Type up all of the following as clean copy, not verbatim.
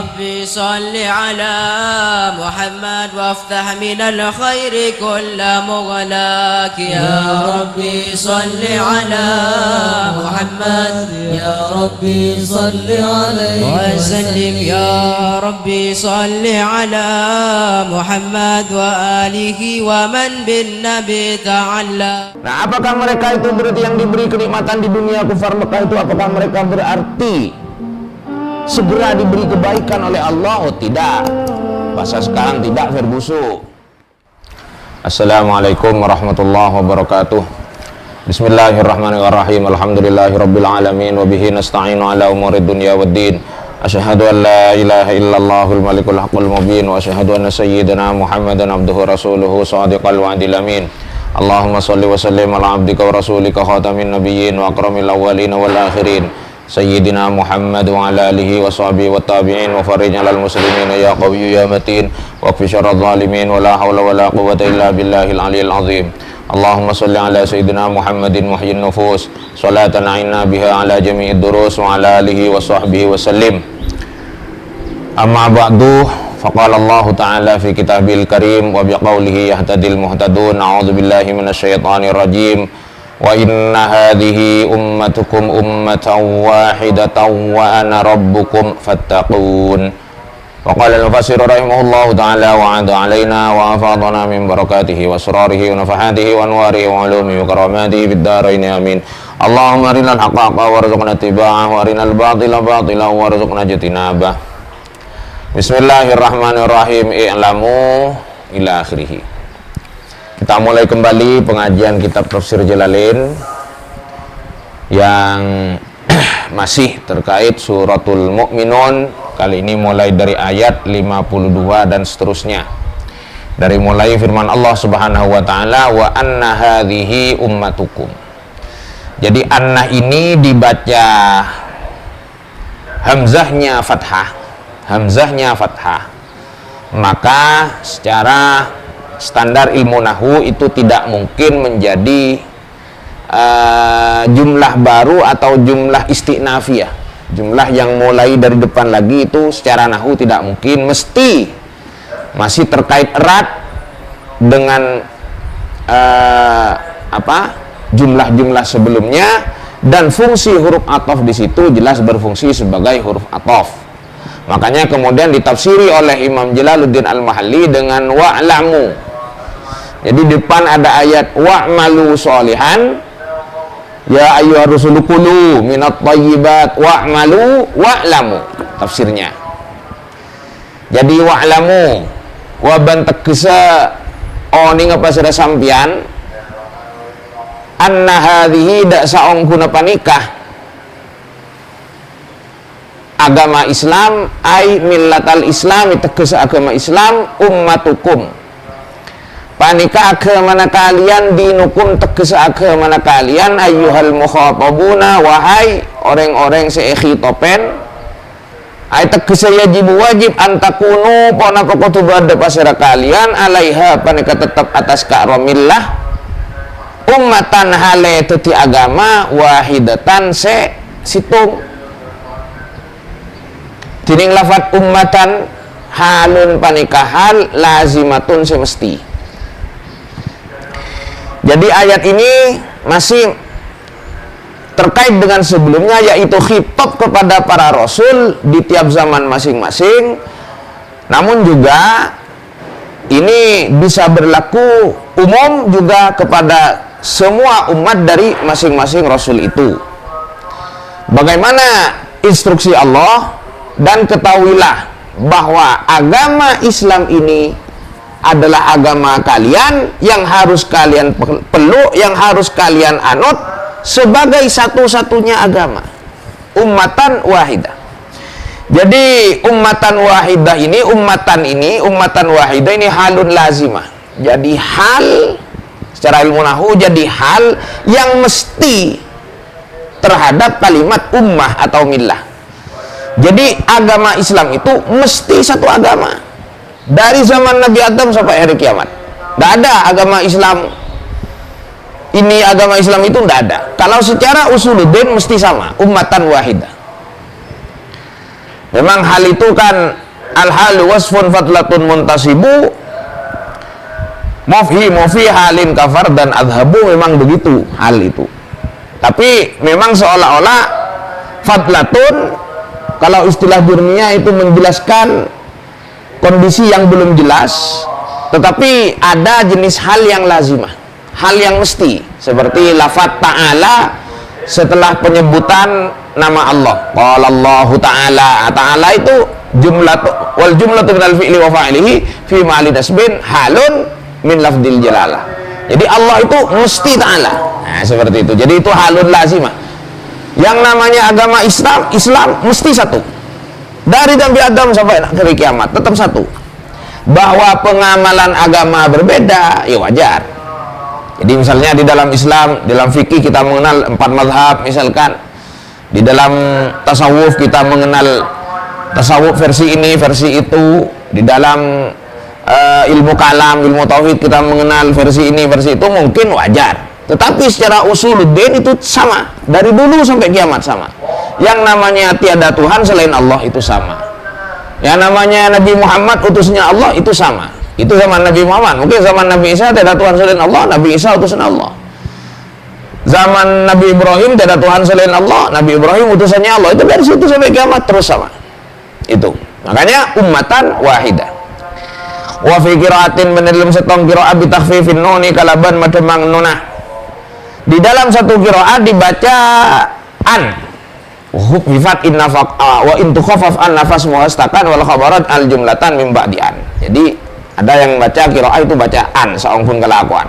ربي صل على محمد وافتح من الخير كل مغلاق يا ربي صل على محمد يا ربي صل عليه وسلم يا ربي صل على محمد وآله ومن بالنبي تعالى. Nah, apakah mereka itu berarti yang diberi kenikmatan di dunia kufar Mekah itu, apakah mereka berarti segera diberi kebaikan oleh Allah? Oh tidak. Bahasa sekarang tidak verbusu. Assalamualaikum warahmatullahi wabarakatuh. Bismillahirrahmanirrahim. Alhamdulillahirabbil alamin wa bihi nasta'inu ala umurid dunya waddin. Asyhadu an la ilaha illallahul malikul haqqul mubin wa asyhadu anna sayyidana Muhammadan abduhu rasuluhu shadiqal wa'dil amin. Allahumma shalli wa sallim ala abdika wa rasulika khatamin nabiyyin wa akramil awwalin wal akhirin sayyidina Muhammad wa ala alihi wa sahbihi wa tabi'in wa farij 'alal muslimin ya qawiyyu ya matin wa qfi syarradh zalimin wa la haula wa la quwwata illa billahil aliyyil azim. Allahumma shalli ala sayyidina Muhammadin muhyin nufus salatan a'inna biha ala jami'id durus wa ala alihi wa sahbihi wa sallim. Amma ba'du, faqala Allah ta'ala fi kitabil karim wa biqaulihi yahtadil muhtadun. A'udzu billahi minasyaitonir rajim. Wa inna hadhihi ummatukum ummatan wahidatan wa ana rabbukum fattaqun. Wa qala al-mufassir rahimahullahu ta'ala wa 'ada 'alaina wa afadana min barakatihi wa asrarihi wa nafahatihi wa anwarihi wa 'ulumihi wa karamatihi fid dharain amin. Allahumma arinal haqqaqa warzuqna ittiba'ahu wa arinal batila batilan warzuqna ijtinabah. Bismillahirrahmanirrahim. I'lamu ila akhirih. Kita mulai kembali pengajian kitab Tafsir Jalalain yang masih terkait suratul Mu'minun. Kali ini mulai dari ayat 52 dan seterusnya. Dari mulai firman Allah Subhanahu wa taala, wa anna hadhihi ummatukum. Jadi anna ini dibaca hamzahnya fathah. Hamzahnya fathah, maka secara standar ilmu nahwu itu tidak mungkin menjadi jumlah baru atau jumlah istinafiyah, jumlah yang mulai dari depan lagi. Itu secara nahwu tidak mungkin, mesti masih terkait erat dengan jumlah-jumlah sebelumnya, dan fungsi huruf ataf di situ jelas berfungsi sebagai huruf ataf. Makanya kemudian ditafsiri oleh Imam Jalaluddin Al-Mahalli dengan wa'lamu. Jadi di depan ada ayat wa'malu sholihan, ya ayyuhar rusulu kulu minat thayyibat wa'malu wa'lamu, tafsirnya. Jadi wa'lamu waban tegesa oni ngapa sada sampian anna hadhihi dak saong guna panikah agama Islam, ai millatal Islam, tegas agama Islam, ummatukum panika agama kalian, dinukum tegas agama kalian, ayyuhal mukhatabuna, wahai orang-orang sekhitopen, ai tegas yajib wajib antakunu pona pokotu berada pasara kalian, alaiha panika tetap atas ka'romillah, ummatan hale teti agama, wahidatan se situng. Dining lafat ummatan halun panikahal lazimatun semesti. Jadi ayat ini masih terkait dengan sebelumnya, yaitu khitab kepada para rasul di tiap zaman masing-masing. Namun juga ini bisa berlaku umum juga kepada semua umat dari masing-masing rasul itu. Bagaimana instruksi Allah? Dan ketahuilah bahwa agama Islam ini adalah agama kalian yang harus kalian peluk, yang harus kalian anut sebagai satu-satunya agama, ummatan wahidah. Jadi ummatan wahidah ini, ummatan wahidah ini halun lazimah. Jadi hal secara ilmu nahwu, jadi hal yang mesti terhadap kalimat ummah atau millah. Jadi agama Islam itu mesti satu agama dari zaman Nabi Adam sampai hari kiamat. Tidak ada agama Islam ini, agama Islam itu tidak ada. Kalau secara usuluddin mesti sama, ummatan wahidah. Memang hal itu kan al-halu wasfun fadlatun muntasibu mufhimu fi halin kafar dan adhabu, memang begitu hal itu. Tapi memang seolah-olah fadlatun kalau istilah dunia itu menjelaskan kondisi yang belum jelas, tetapi ada jenis hal yang lazimah, hal yang mesti, seperti lafaz ta'ala setelah penyebutan nama Allah. Qala Allahu ta'ala, ta'ala itu wal jumlatu minal fi'li wa fa'ilihi fi ma'ali nasbin halun min lafdil jalalah. Jadi Allah itu mesti ta'ala. Nah, seperti itu. Jadi itu halun lazimah. Yang namanya agama Islam mesti satu. Dari Nabi Adam sampai hari kiamat tetap satu. Bahwa pengamalan agama berbeda, ya wajar. Jadi misalnya di dalam Islam, dalam fikih kita mengenal 4 mazhab misalkan. Di dalam tasawuf kita mengenal tasawuf versi ini, versi itu. Di dalam ilmu kalam, ilmu tauhid kita mengenal versi ini, versi itu, mungkin wajar. Tetapi secara usuluddin itu sama, dari dulu sampai kiamat sama. Yang namanya tiada Tuhan selain Allah itu sama. Yang namanya Nabi Muhammad utusnya Allah itu sama. Itu zaman Nabi Muhammad. Mungkin zaman Nabi Isa tiada Tuhan selain Allah, Nabi Isa utusan Allah. Zaman Nabi Ibrahim tiada Tuhan selain Allah, Nabi Ibrahim utusannya Allah. Itu dari situ sampai kiamat terus sama. Itu. Makanya ummatan wahidah. Wa fi qiraatin min dalam setong qiraat bi takhfifin nuni kalaban mademang nunah. Di dalam satu qiraat dibaca an. Hufifat in nafaq wa in tukhaffaf an nafas muhastakan wal khabarat al jumlatan min ba'di an. Jadi ada yang baca qiraat itu baca an saungkun kelakuan.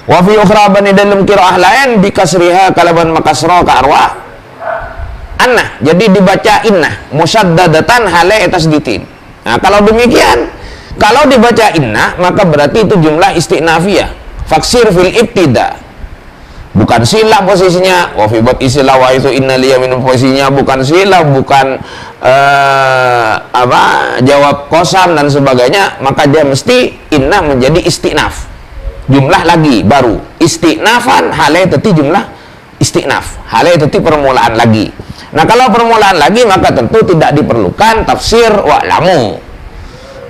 Wa fi ukhra bani dalam qiraah lain bi kasriha kalaban makasra ka arwah anna. Jadi dibaca inna musyaddadatan hale tasditin. Nah, kalau demikian, kalau dibaca inna maka berarti itu jumlah istinafiyah. Faksir fil ibtida. Bukan silah posisinya. Wa fi bab istilah wa itu inna liya minum posisinya bukan silah, bukan jawab kosam dan sebagainya, maka dia mesti inna menjadi istinaf. Jumlah lagi baru. Istinafan hale teti jumlah istinaf. Hale teti permulaan lagi. Nah, kalau permulaan lagi maka tentu tidak diperlukan tafsir wa'lamu.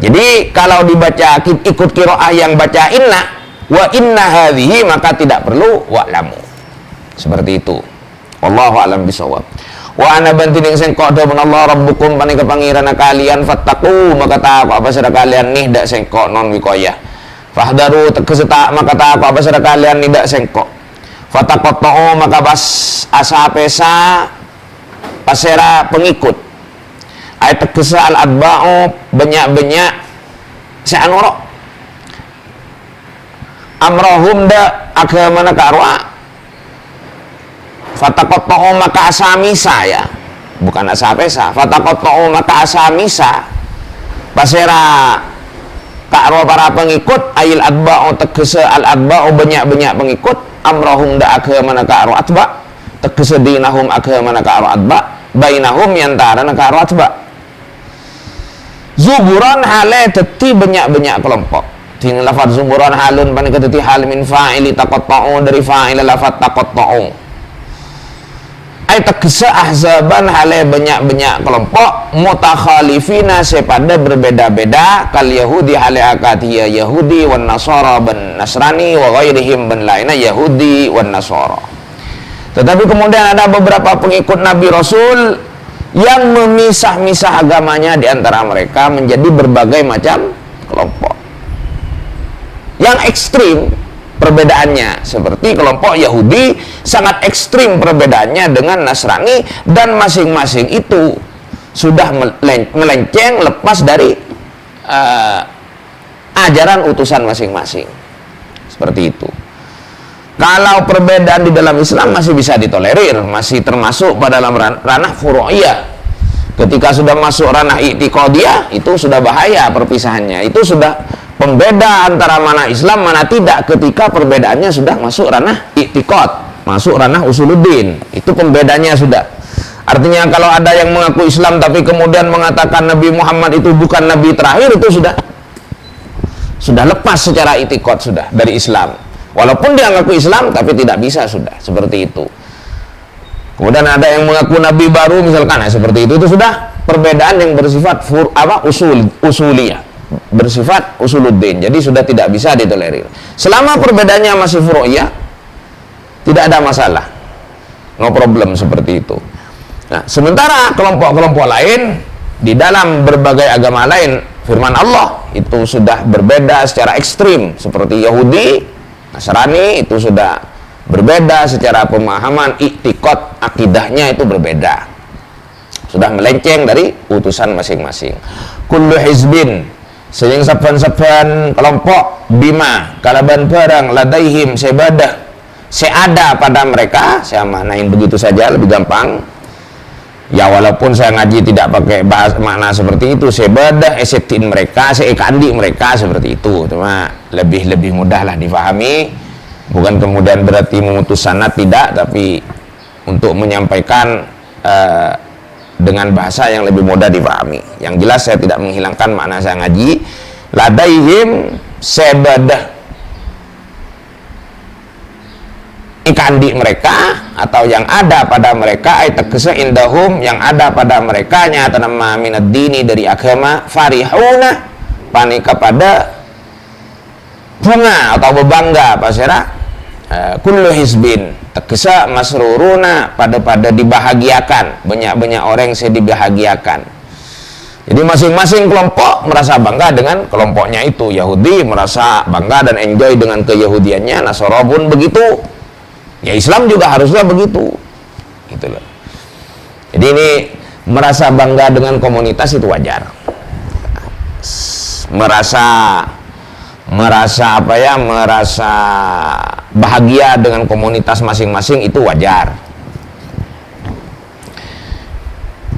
Jadi kalau dibaca ikut qiraah yang baca inna wa inna hadhihi maka tidak perlu wa'lamu. Seperti itu. Wallahu a'lam bisawab. Wa ana bantining sengkok da Allah rabbukum panika pangirana kalian fattaqu maka takut apa sira kalian nih dak sengkok non wikoyah. Fahdaru tegese maka takut apa sira kalian nih dak sengkok. Fataqattu maka bas asa pesa pasera pengikut. Ayat tegese al adba'u banyak-banyak seanoro amrohum da agamana karwa fataqattu maka asamisa ya bukan asapesa fataqattu maka asamisa pasera karwa para pengikut ayil adba'u tegese al adba'u banyak-banyak pengikut amrohum da agamana karwa atba tegese dinahum agamana karwa atba bainahum yantarana karwa atba zuburan hale teti banyak-banyak kelompok. Ting lafaz zuburan halun panika teti hal min fa'ili taqatta'u dari fa'il lafaz taqatta'u. Ai tegese ahzaban hale banyak-banyak kelompok mutakhalifina sepada berbeda-beda kal yahudi hale akatia yahudi wan nasara ban nasrani wa ghairihim ban laina yahudi wan nasara. Tetapi kemudian ada beberapa pengikut Nabi Rasul yang memisah-misah agamanya di antara mereka menjadi berbagai macam kelompok. Yang ekstrim perbedaannya seperti kelompok Yahudi sangat ekstrim perbedaannya dengan Nasrani dan masing-masing itu sudah melenceng lepas dari ajaran utusan masing-masing. Seperti itu. Kalau perbedaan di dalam Islam masih bisa ditolerir, masih termasuk pada dalam ranah furu'iyah. Ketika sudah masuk ranah i'tiqadiyah, itu sudah bahaya perpisahannya. Itu sudah pembeda antara mana Islam, mana tidak. Ketika perbedaannya sudah masuk ranah i'tiqad, masuk ranah usuluddin. Itu pembedanya sudah. Artinya kalau ada yang mengaku Islam tapi kemudian mengatakan Nabi Muhammad itu bukan Nabi terakhir, itu sudah lepas secara i'tiqad sudah dari Islam. Walaupun dia mengaku Islam, tapi tidak bisa sudah seperti itu. Kemudian ada yang mengaku Nabi baru, misalkan, seperti itu sudah perbedaan yang bersifat usuliyah, bersifat usuluddin. Jadi sudah tidak bisa ditolerir. Selama perbedaannya masih furu'iyah, tidak ada masalah, no problem seperti itu. Nah, sementara kelompok-kelompok lain di dalam berbagai agama lain, firman Allah itu sudah berbeda secara ekstrim, seperti Yahudi, Nasrani itu sudah berbeda secara pemahaman, i'tiqad, akidahnya itu berbeda, sudah melenceng dari utusan masing-masing. Kullu hizbin, sehingga saban-saban kelompok, bima kalaban barang, ladaihim sebadah, seada pada mereka. Saya maknain begitu saja, lebih gampang. Ya walaupun saya ngaji tidak pakai bahas makna seperti itu, sebadah esetin mereka, seekandi mereka seperti itu, cuma lebih mudah lah difahami. Bukan kemudian berarti memutus sanad, tidak, tapi untuk menyampaikan dengan bahasa yang lebih mudah difahami. Yang jelas saya tidak menghilangkan makna saya ngaji. Ladaihim sebadah ikandi mereka, atau yang ada pada mereka, ay tegese indahum, yang ada pada mereka, nyata nama minad dini, dari agama, farihuna, panika pada bunga atau berbangga pasera, kullu hizbin, tegese masruruna, pada dibahagiakan, banyak orang yang dibahagiakan. Jadi masing-masing kelompok merasa bangga dengan kelompoknya itu. Yahudi merasa bangga dan enjoy dengan keyahudiannya, Nasara pun begitu. Ya Islam juga harusnya begitu, gitu loh. Jadi ini merasa bangga dengan komunitas itu wajar. Merasa bahagia dengan komunitas masing-masing itu wajar.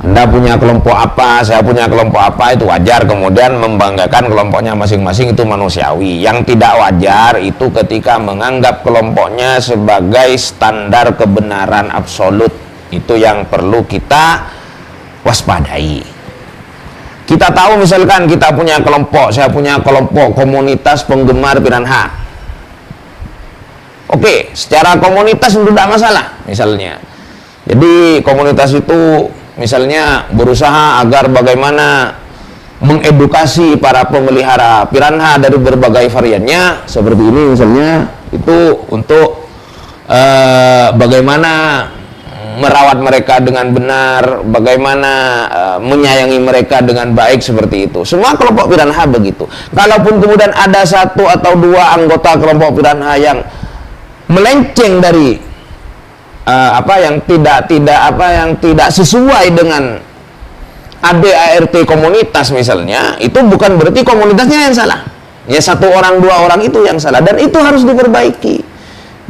Anda punya kelompok apa, saya punya kelompok apa, itu wajar. Kemudian membanggakan kelompoknya masing-masing itu manusiawi. Yang tidak wajar itu ketika menganggap kelompoknya sebagai standar kebenaran absolut. Itu yang perlu kita waspadai. Kita tahu misalkan kita punya kelompok, saya punya kelompok komunitas penggemar Piranha. Oke, secara komunitas itu tidak masalah misalnya. Jadi komunitas itu misalnya berusaha agar bagaimana mengedukasi para pemelihara piranha dari berbagai variannya, seperti ini misalnya, itu untuk bagaimana merawat mereka dengan benar, bagaimana menyayangi mereka dengan baik, seperti itu. Semua kelompok piranha begitu. Kalaupun kemudian ada satu atau dua anggota kelompok piranha yang melenceng dari yang tidak sesuai dengan ADART komunitas misalnya, itu bukan berarti komunitasnya yang salah. Ya satu orang dua orang itu yang salah, dan itu harus diperbaiki.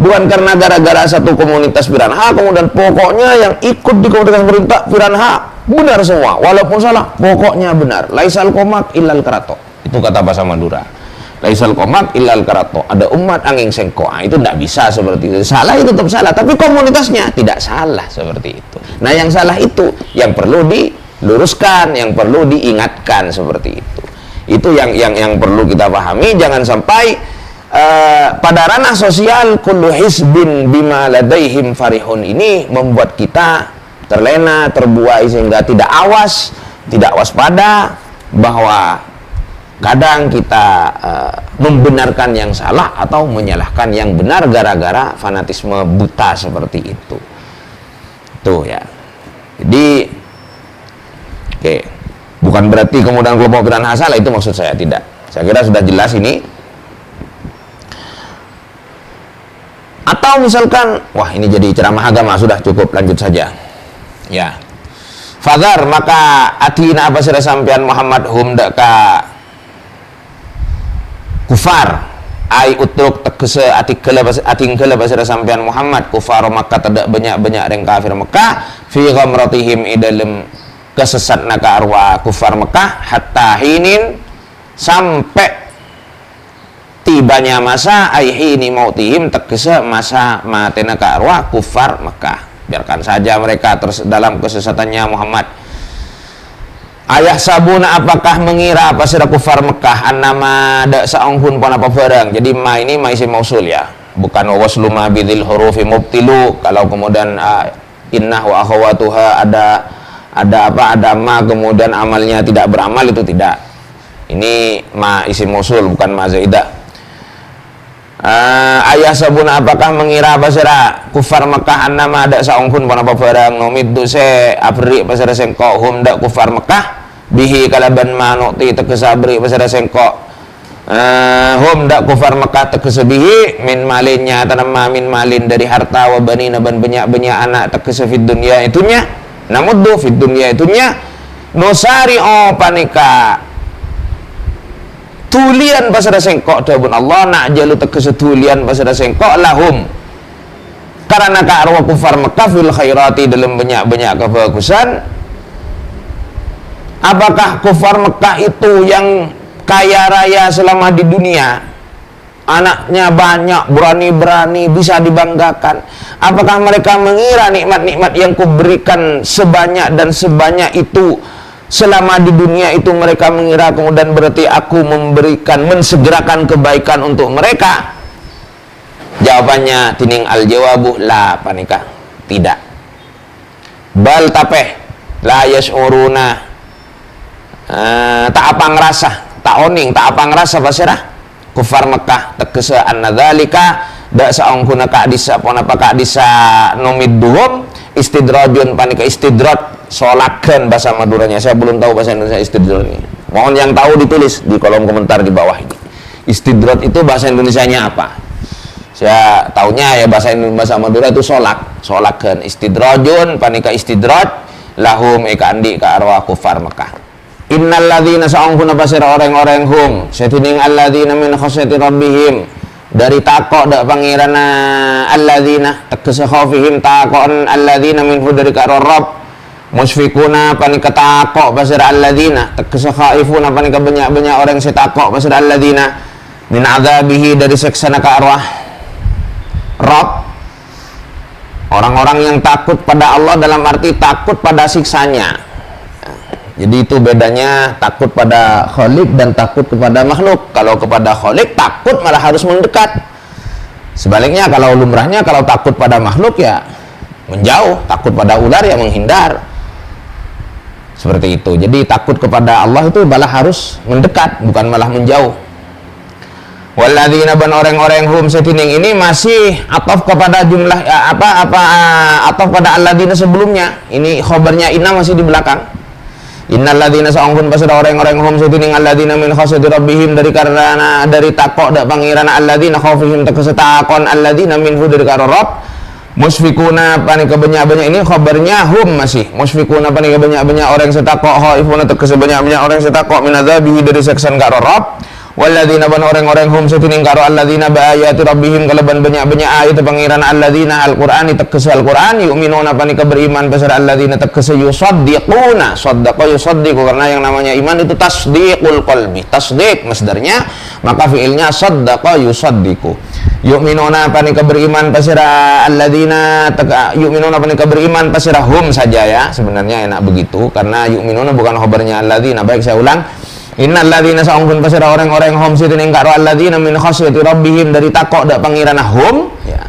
Bukan karena gara-gara satu komunitas piranha kemudian pokoknya yang ikut di komunitas piranha benar semua, walaupun salah pokoknya benar. Laisal komak illal karato, itu kata bahasa Madura. Laisal komak illal karato, ada umat angin sengko. Itu tidak bisa seperti itu. Salah itu tetap salah, tapi komunitasnya tidak salah seperti itu. Nah yang salah itu yang perlu diluruskan, yang perlu diingatkan, seperti itu. Itu yang perlu kita pahami. Jangan sampai pada ranah sosial kullu hizbin bima ladaihim farihun ini membuat kita terlena, terbuai, sehingga tidak awas, tidak waspada bahwa kadang kita membenarkan yang salah atau menyalahkan yang benar gara-gara fanatisme buta seperti itu. Tuh ya. Jadi oke, bukan berarti kemudian kelompok piranha salah, itu maksud saya, tidak. Saya kira sudah jelas ini. Atau misalkan, wah ini jadi ceramah agama, sudah cukup, lanjut saja. Ya. Fadhar, maka atina apa sudah sampean Muhammad hum daka kufar, ai utruk tegese atingkeula basara sampean Muhammad kufar Makkah, tidak banyak-banyak reng kafir Mekah, fi ghamratihim idalem kesesatna ka arwah kufar Mekah, hatta hinin, sampai tibanya masa, ai hini mautihim, tegese masa matena ka arwah kufar Mekah. Biarkan saja mereka terus dalam kesesatannya Muhammad. Ayah sabuna, apakah mengira apa sudah kufar Mekah annama da saunghun pon apa barang. Jadi ma ini ma isim mausul ya, bukan waslu ma bidil hurufi mubtilu. Kalau kemudian innah wa akhawatuha ada ada apa, ada ma, kemudian amalnya tidak beramal, itu tidak. Ini ma isim mausul, bukan ma zaidah. Ayah sabun, apakah mengira basara kufar Mekah annama ada saungkun panapa barang nomiddu se abri basara sengkok hum dak kufar Mekah bihi kalaban manukti tegesa abri basara sengkok hum dak kufar Mekah tegesa bihi min malinnya tanama min malin dari harta wa banina ban banyak anak tegesa fid dunya itunya namuddu fid dunya itunya nusari panika tulian pasara sengkok dawun Allah nak jalu tegese tulian pasara sengkok lahum karena ka arwah kufar Mekah fil khairati dalam banyak kebagusan. Apakah kufar Mekah itu yang kaya raya selama di dunia, anaknya banyak, berani bisa dibanggakan? Apakah mereka mengira nikmat-nikmat yang kuberikan sebanyak dan sebanyak itu selama di dunia itu mereka mengira kemudian berarti aku mensegerakan kebaikan untuk mereka? Jawabannya tining al jawabu la panika, tidak. Bal tapeh la yashuruna, tak apa ngerasa, tak oning, tak apa ngerasa basirah kufar Mekah tegese annadzalika dak saungkuna ka disa ponapa ka disa numidduhum istidrajun panika istidraj solakan bahasa Maduranya. Saya belum tahu bahasa Indonesia istidraj ini. Mohon yang tahu ditulis di kolom komentar di bawah ini. Istidraj itu bahasa Indonesianya apa? Saya taunya ya bahasa Madura itu solakan istidrajun panika istidraj lahum eka andi ka arwah kufar Mekah. Innal ladzina sa'ungkuna basira orang-orang hum setining alladzina min khasyati rabbihim dari takok dak pangirana alladzina tegese khaufihim takon alladzina minhu dari ka rabb musfikuna panika takok basir alladzina tegese khaifuna panika banyak orang setakok basir alladzina min adzabihi dari seksana ka arwah Rabb. Orang-orang yang takut pada Allah dalam arti takut pada siksanya. Jadi itu bedanya takut pada Khalik dan takut kepada makhluk. Kalau kepada Khalik takut malah harus mendekat. Sebaliknya kalau lumrahnya kalau takut pada makhluk ya menjauh, takut pada ular ya menghindar. Seperti itu. Jadi takut kepada Allah itu malah harus mendekat, bukan malah menjauh. Walladzina ban orang-orang hum setining ini masih ataf kepada jumlah ataf pada alladzina sebelumnya. Ini khabarnya inna masih di belakang. Innal ladzina sa'ungkun pasada orang-orang hum setining alladzina min khasyati rabbihim dari takok dak pangeran alladzina khaufihim tegese takon alladzina minhu dari karo Rabb. Musfikuna panika banyak ini khabarnya hum masih musfikuna panika banyak orang setakok khaifuna tegese banyak orang setakok min adzabihi dari seksan karo Rabb. Walladzina ban orang-orang hum setining karo alladzina ba ayati rabbihim kalaban banyak ayat pangeran alladzina al-Qur'ani tegese Al-Qur'an yu'minuna panika beriman pasar alladzina tegese yusaddiquna saddaqa yusaddiqu karena yang namanya iman itu tasdiqul qalbi tasdiq masdarnya maka fiilnya saddaqa yusaddiqu yu'minuna panika beriman pasira alladzina yu'minuna panika beriman pasira hum saja ya sebenarnya enak begitu karena yu'minuna bukan khabarnya alladzina. Baik saya ulang. Innal ladzina sa'ungkun pasira orang-orang hum sitining karo alladzina min khasyati rabbihim dari takok dak pangeran hum ya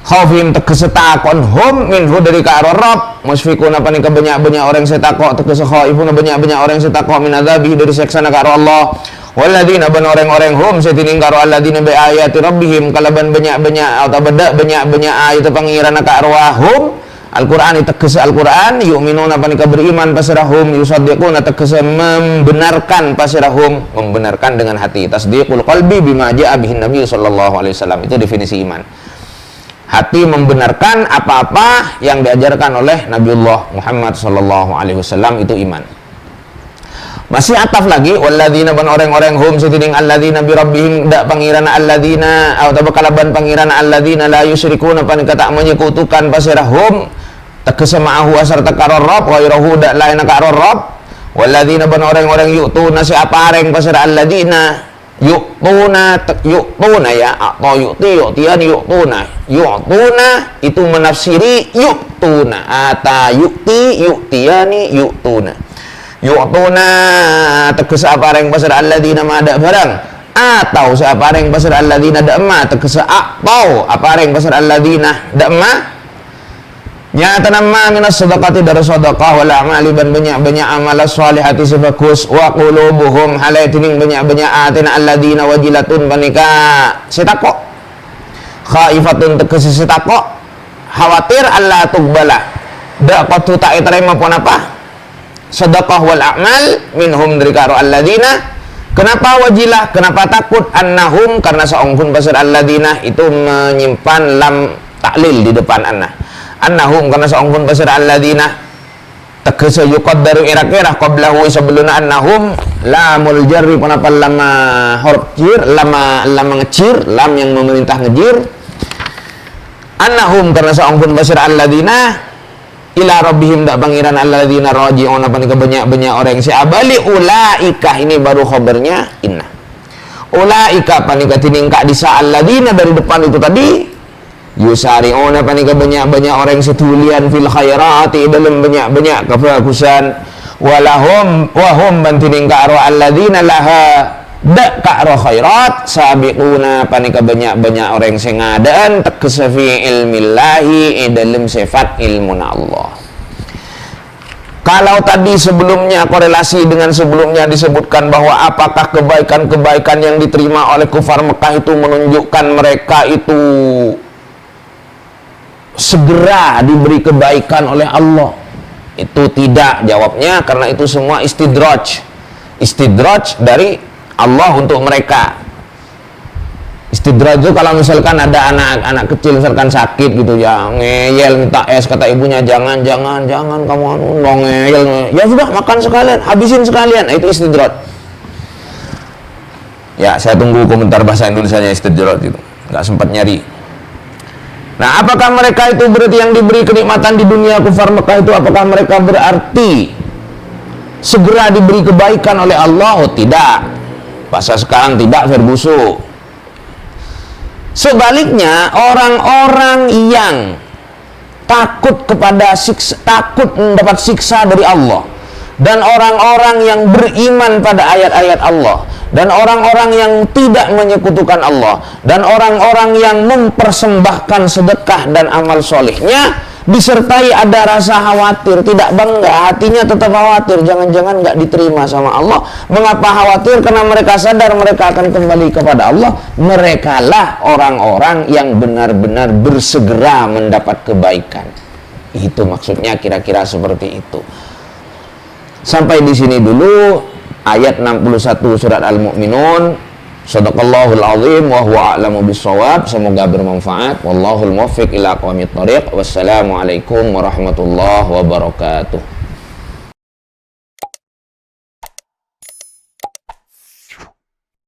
khaufihim tegese takon hum minhu dari karo Rabb musfikuna panika banyak orang setakok tegese khaifuna banyak orang setakok min adzabihi dari seksana karo Allah. Walladzina ban orang-orang hum setining karo alladzina bi ayati rabbihim kalaban banyak atau beda banyak ayat pangeran karo hum Al-Qur'an tegese Al-Qur'an yu'minuna panika beriman pasirahum yusaddiquna tegese membenarkan pasirahum membenarkan dengan hati tasdiqul qalbi bima ja'a bihin nabi sallallahu alaihi wasallam itu definisi iman. Hati membenarkan apa-apa yang diajarkan oleh Nabiullah Muhammad sallallahu alaihi wasallam itu iman. Masih ataf lagi walladzina ban orang-orang hum sitining alladzina bi rabbihim dak pangirana alladzina atau kalaban pangirana alladzina la yusyrikuna panika tak menyekutukan pasirahum tegese ma'ahu asarta karo Rabb ghairahu dak lain karo Rabb. Walladzina ban orang-orang yu'tuna si apareng pasir alladzina yu'tuna ya atau yu'tian yu'tuna itu menafsiri yu'tuna ata yu'tiani yu'tuna tegese apareng pasir alladzina mada barang atau sapareng pasir alladzina dak ma tegese atau apareng pasir alladzina dak ma Nyata nama minas sedekati dari sedekah wal amali ban banyak-banyak amal salihati sebagus wa qulubuhum halai tining banyak-banyak atina alladzina wajilatun panika setako khaifatun tegese setako khawatir Allah tuqbala da qatu ta terima pun apa sedekah wal amal minhum dari karo alladzina. Kenapa wajilah, kenapa takut? Annahum, karena seongkun pasir alladzina itu menyimpan lam taklil di depan annahum karena seongkun pasir alladzina tegese yuqaddaru ira-ira qablahu sebeluna annahum lamul jarri kenapa lama horjir lama ngecir lam yang memerintah ngejir annahum karena seongkun pasir alladzina ila rabbihim dak pangeran alladzina raji'una panika banyak-banyak orang si abali ulaika ini baru khabarnya inna ulaika panika tiningka disa alladzina dari depan itu tadi yusari'una panika banyak-banyak orang setulian fil khairati dalam banyak-banyak kebagusan walahum wahum bantining ka'ro alladzina laha dak ka'ro khairat sabiquna panika banyak-banyak orang sing ngadaan tegese fi ilmillahi dalam sifat ilmuna Allah. Kalau tadi sebelumnya korelasi dengan sebelumnya disebutkan bahwa apakah kebaikan-kebaikan yang diterima oleh kufar Mekah itu menunjukkan mereka itu segera diberi kebaikan oleh Allah, itu tidak jawabnya, karena itu semua istidraj dari Allah untuk mereka. Istidraj itu kalau misalkan ada anak kecil misalkan sakit gitu ya, ngeyel minta es, kata ibunya jangan kamu ngeyel, ya sudah makan sekalian, habisin sekalian. Nah, itu istidraj. Ya, saya tunggu komentar bahasa Indonesianya istidraj itu, nggak sempat nyari. Nah, apakah mereka itu berarti yang diberi kenikmatan di dunia kufar Mekah itu, apakah mereka berarti segera diberi kebaikan oleh Allah? Oh, tidak. Bahasa sekarang tidak verbusu. Sebaliknya, orang-orang yang takut kepada takut mendapat siksa dari Allah, dan orang-orang yang beriman pada ayat-ayat Allah, dan orang-orang yang tidak menyekutukan Allah, dan orang-orang yang mempersembahkan sedekah dan amal solehnya, disertai ada rasa khawatir, tidak bangga, hatinya tetap khawatir, jangan-jangan nggak diterima sama Allah. Mengapa khawatir? Karena mereka sadar mereka akan kembali kepada Allah. Merekalah orang-orang yang benar-benar bersegera mendapat kebaikan. Itu maksudnya kira-kira seperti itu. Sampai di sini dulu ayat 61 surat Al-Mu'minun. Shadaqallahul azim wa huwa a'lamu bissawab. Semoga bermanfaat. Wallahul muwaffiq ila aqwamit thoriq. Wassalamualaikum warahmatullahi wabarakatuh.